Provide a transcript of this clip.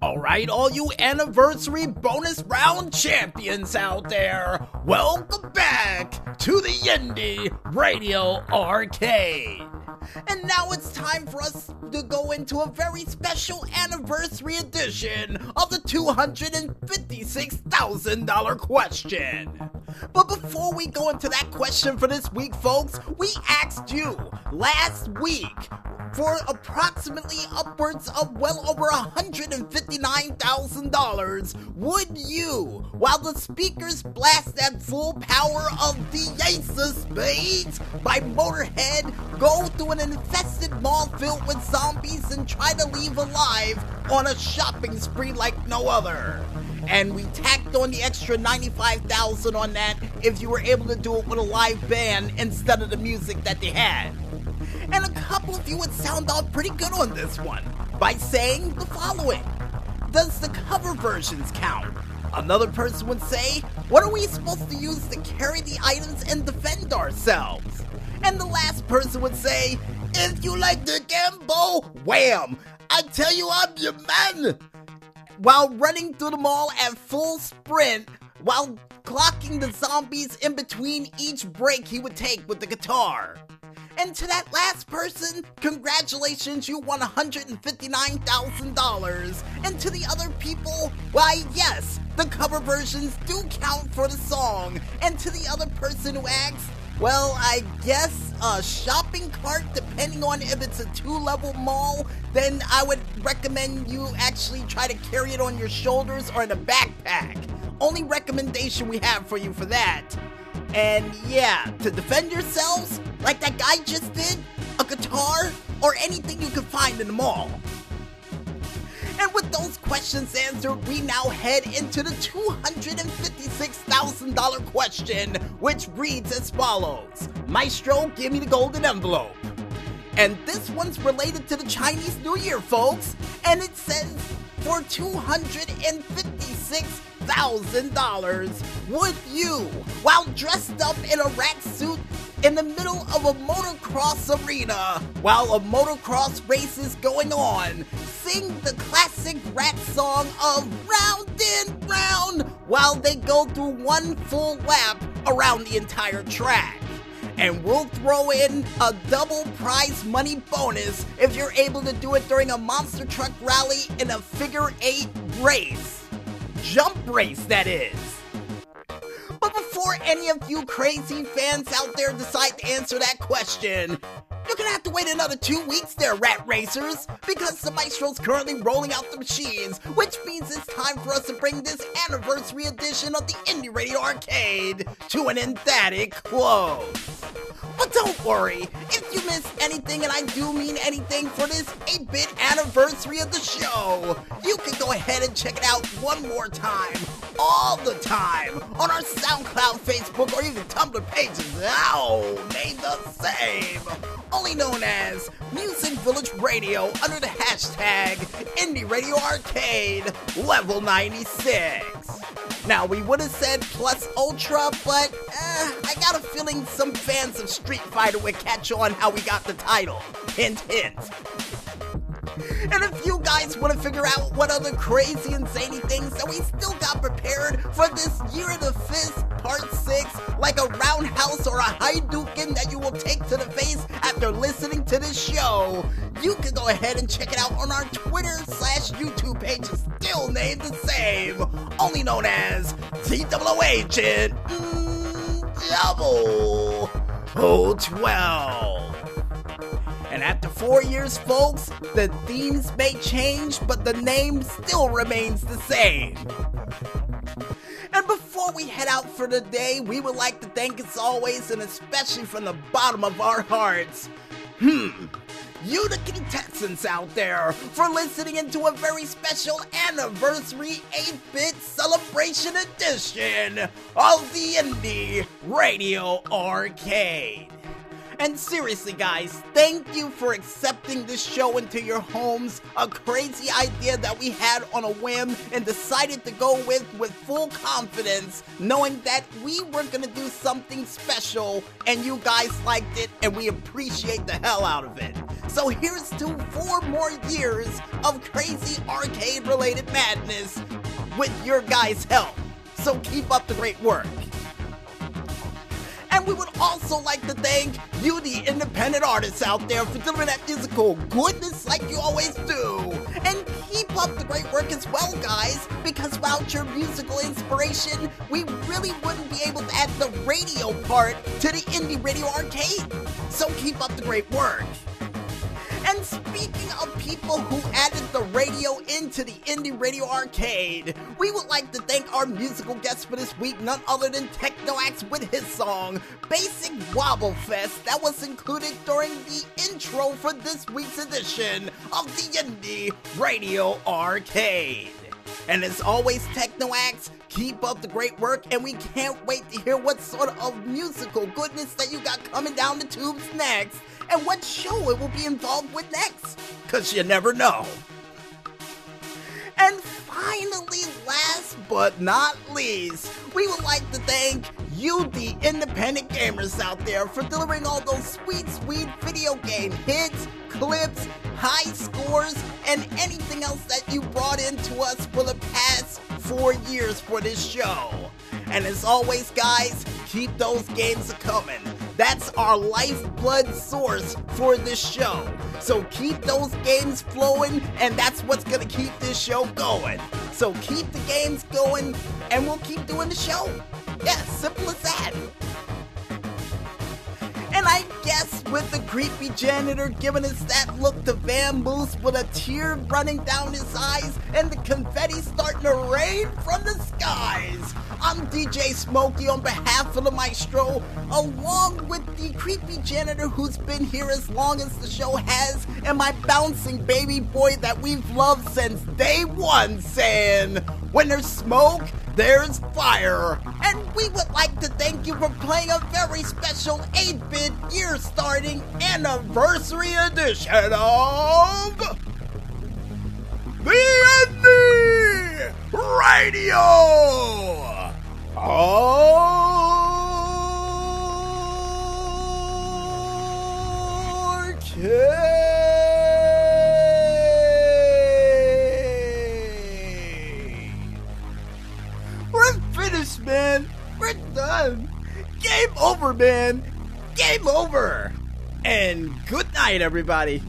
Alright, all you anniversary bonus round champions out there, welcome back to the Indy Radio Arcade. And now it's time for us to go into a very special anniversary edition of the $256,000 question. But before we go into that question for this week, folks, we asked you last week for approximately upwards of well over $159,000, would you, while the speakers blast at full power of the Ace of Spades by Motorhead, go through an infested mall filled with zombies and try to leave alive on a shopping spree like no other? And we tacked on the extra $95,000 on that if you were able to do it with a live band instead of the music that they had. And a couple of you would sound off pretty good on this one by saying the following: does the cover versions count? Another person would say, what are we supposed to use to carry the items and defend ourselves? And the last person would say, if you like the gamble, wham! I tell you I'm your man! While running through the mall at full sprint, while clocking the zombies in between each break he would take with the guitar. And to that last person, congratulations, you won $159,000. And to the other people, why yes, the cover versions do count for the song. And to the other person who asks, well, I guess a shopping cart, depending on if it's a 2-level mall, then I would recommend you actually try to carry it on your shoulders or in a backpack. Only recommendation we have for you for that. And yeah, to defend yourselves, like that guy just did, a guitar, or anything you can find in the mall. And with those questions answered, we now head into the $256,000 question, which reads as follows. Maestro, give me the golden envelope. And this one's related to the Chinese New Year, folks, and it says, for $256,000, would you, while dressed up in a rat suit in the middle of a motocross arena, while a motocross race is going on, sing the classic rat song of Round and Round while they go through one full lap around the entire track? And we'll throw in a double prize money bonus if you're able to do it during a monster truck rally in a figure 8 race. Jump race, that is. But before any of you crazy fans out there decide to answer that question, you're gonna have to wait another 2 weeks there, rat racers, because the Maestro's currently rolling out the machines, which means it's time for us to bring this anniversary edition of the Indy Radio Arcade to an emphatic close. But don't worry, if you missed anything, and I do mean anything, for this 8-bit anniversary of the show, you can go ahead and check it out one more time, all the time, on our SoundCloud, Facebook, or even Tumblr pages, now made the same, only known as Music Village Radio under the hashtag Indie Radio Arcade Level 96. Now, we would have said Plus Ultra, but I got a feeling some fans of Street Fighter would catch on how we got the title. Hint, hint. And if you guys want to figure out what other crazy and zany things that we still got prepared for this Year of the Fist Part 6, like a roundhouse or a Hadouken that you will take to the face after listening to this show, you can go ahead and check it out on our Twitter/YouTube pages, still named the same, only known as TWO Agent 012. And after 4 years, folks, the themes may change, but the name still remains the same. And before we head out for the day, we would like to thank, as always, and especially from the bottom of our hearts, you the contestants out there, for listening into a very special anniversary 8-bit celebration edition of the Indie Radio Arcade. And seriously guys, thank you for accepting this show into your homes, a crazy idea that we had on a whim and decided to go with full confidence, knowing that we were gonna do something special and you guys liked it and we appreciate the hell out of it. So here's to 4 more years of crazy arcade related madness with your guys' help. So keep up the great work. And we would also like to thank you, the independent artists out there, for delivering that musical goodness like you always do. And keep up the great work as well, guys, because without your musical inspiration, we really wouldn't be able to add the radio part to the Indie Radio Arcade. So keep up the great work. And speaking of people who added the radio into the Indie Radio Arcade, we would like to thank our musical guest for this week, none other than Technoax with his song, Basic Wobble Fest, that was included during the intro for this week's edition of the Indie Radio Arcade. And as always, Technoax, keep up the great work, and we can't wait to hear what sort of musical goodness that you got coming down the tubes next, and what show it will be involved with next, cause you never know. And finally, last but not least, we would like to thank you, the independent gamers out there, for delivering all those sweet video game hits, clips, high scores, and anything else that you brought into us for the past 4 years for this show. And as always, guys, keep those games a-coming. That's our lifeblood source for this show. So keep those games flowing, and that's what's gonna keep this show going. So keep the games going, and we'll keep doing the show. Yeah, simple as that. And I guess with the creepy janitor giving us that look to vamoose with a tear running down his eyes and the confetti starting to rain from the skies, I'm DJ Smokey on behalf of the maestro, along with the creepy janitor who's been here as long as the show has, and my bouncing baby boy that we've loved since day one, saying, when there's smoke, there's fire. And we would like to thank you for playing a very special 8-bit year-starting anniversary edition of the Indy Radio Arcade. We're finished, man. We're done. Game over, man. Game over. And good night, everybody.